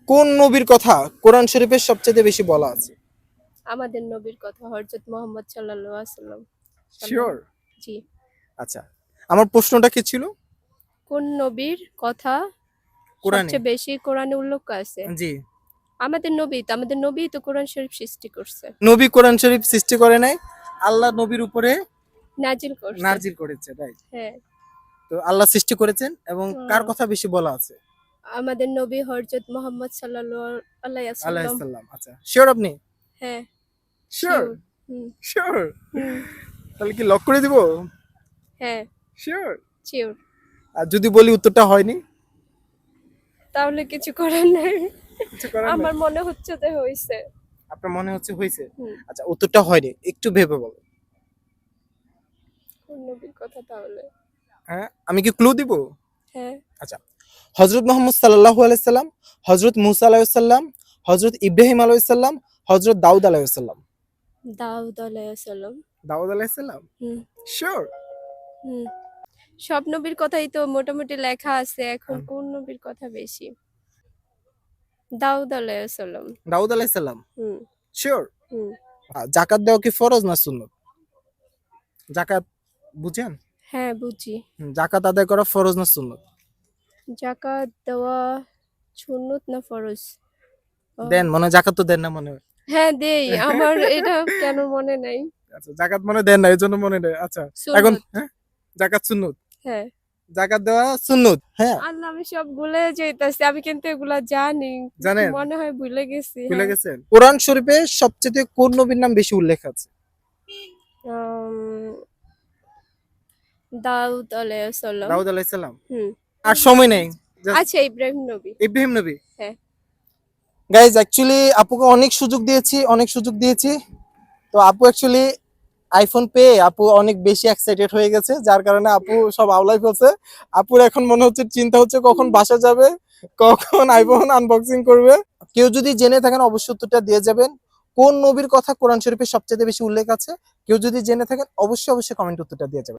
কোন নবীর কথা কোরআন শরীফের সবচেয়ে বেশি বলা আছে? আমাদের নবীর কথা হযরত মুহাম্মদ সাল্লাল্লাহু আলাইহি ওয়াসাল্লাম। শিওর? জি। আচ্ছা, আমার প্রশ্নটা কি ছিল? কোন নবীর কথা কোরআনে? সবচেয়ে বেশি কোরআনে উল্লেখ আছে? জি। আমাদের নবী তো কোরআন শরীফ সৃষ্টি করছে, নবী কোরআন শরীফ সৃষ্টি করে নাই, আল্লাহ নবীর উপরে নাজিল করছে। নাজিল করেছে, রাইট? হ্যাঁ। তো আল্লাহ সৃষ্টি করেছেন এবং কার আহ, কথা বেশি বলা আছে? আমাদের নবী হযরত মুহাম্মদ সাল্লাল্লাহু আলাইহি ওয়াসাল্লাম। আলাইহিস সালাম। আচ্ছা, শিওর আপনি? হ্যাঁ, শিওর? শিওর। হুম শিওর? হুম। তাহলে কি লক করে দিব? হ্যাঁ, শিওর? শিওর। আর যদি বলি উত্তরটা হয়নি? তাহলে কিছু করার নাই। কিছু করার নাই। আমার মনে হচ্ছে যে হইছে। আপনার মনে হচ্ছে হয়েছে? হুম। আচ্ছা, উত্তরটা হয়নি, একটু ভেবে বলো। কোন নবীর কথা তাহলে? হ্যাঁ, আমি কি ক্লু দিব? হ্যাঁ। আচ্ছা, হযরত মুহাম্মদ সাল্লাল্লাহু আলাইহি সাল্লাম, হযরত মূসা আলাইহিস সালাম, হযরত ইব্রাহিম আলাইহিস সালাম, হযরত দাউদ আলাইহিস সালাম। দাউদ আলাইহিস সালাম। দাউদ আলাইহিস সালাম? হুম শিওর? হুম। সব নবীর কথাই তো মোটামুটি লেখা আছে, এখন কোন নবীর কথা বেশি? দাউদ আলাইহিস সালাম। দাউদ আলাইহিস সালাম? হুম শিওর? হুম। যাকাত দেওয়া কি ফরজ না সুন্নত? যাকাত বুঝেন? হ্যাঁ, বুঝি। যাকাত আদায় করা ফরজ না সুন্নত? যাকাত দেওয়া সুন্নত না ফরজ? ও, দেন, মনে হয় জাকাত তো দেন না মনে হয়। হ্যাঁ দেই। আমার এটা কেন মনে নাই। আচ্ছা, জাকাত মনে হয় দেন না, এজন্য মনে নেই। আচ্ছা, এখন সুন্নত। হ্যাঁ, জাকাত সুন্নত। হ্যাঁ। জাকাত দেওয়া সুন্নত, হ্যাঁ। আল্লাহ, আমি সব ভুলে যাইতাছি, আমি কিন্তু এগুলা জানি, জানেন? মনে হয় ভুলে গেছি। ভুলে হ্যাঁ। গেছেন? কোরআন শরীফে সবচেয়ে কোন নবীর নাম বেশি উল্লেখ আছে? আম, দাউদ আলাইহিস সালাম। দাউদ আলাইহিস সালাম? হুম। আর সময় নেই, জাস্ট আচ্ছা, ইব্রাহিম নবী। ইব্রাহিম নবী। হ্যাঁ। গাইজ, অ্যাকচুয়ালি আপুকে অনেক সুযোগ দিয়েছি, অনেক সুযোগ দিয়েছি। তো আপু অ্যাকচুয়ালি আইফোন পেয়ে আপু অনেক বেশি এক্সাইটেড হয়ে গেছে, যার কারণে আপু সব আওলাই ফেলছে। আপুর এখন মনে হচ্ছে, চিন্তা হচ্ছে কখন বাসা যাবে, কখন আইফোন আনবক্সিং করবে। কেউ যদি জেনে থাকেন অবশ্যই উত্তরটা দিয়ে যাবেন। কোন নবীর কথা কোরআন শরীফে সবচেয়ে বেশি উল্লেখ আছে? কেউ যদি জেনে থাকেন অবশ্যই অবশ্যই কমেন্ট উত্তরটা দিয়ে যাবেন।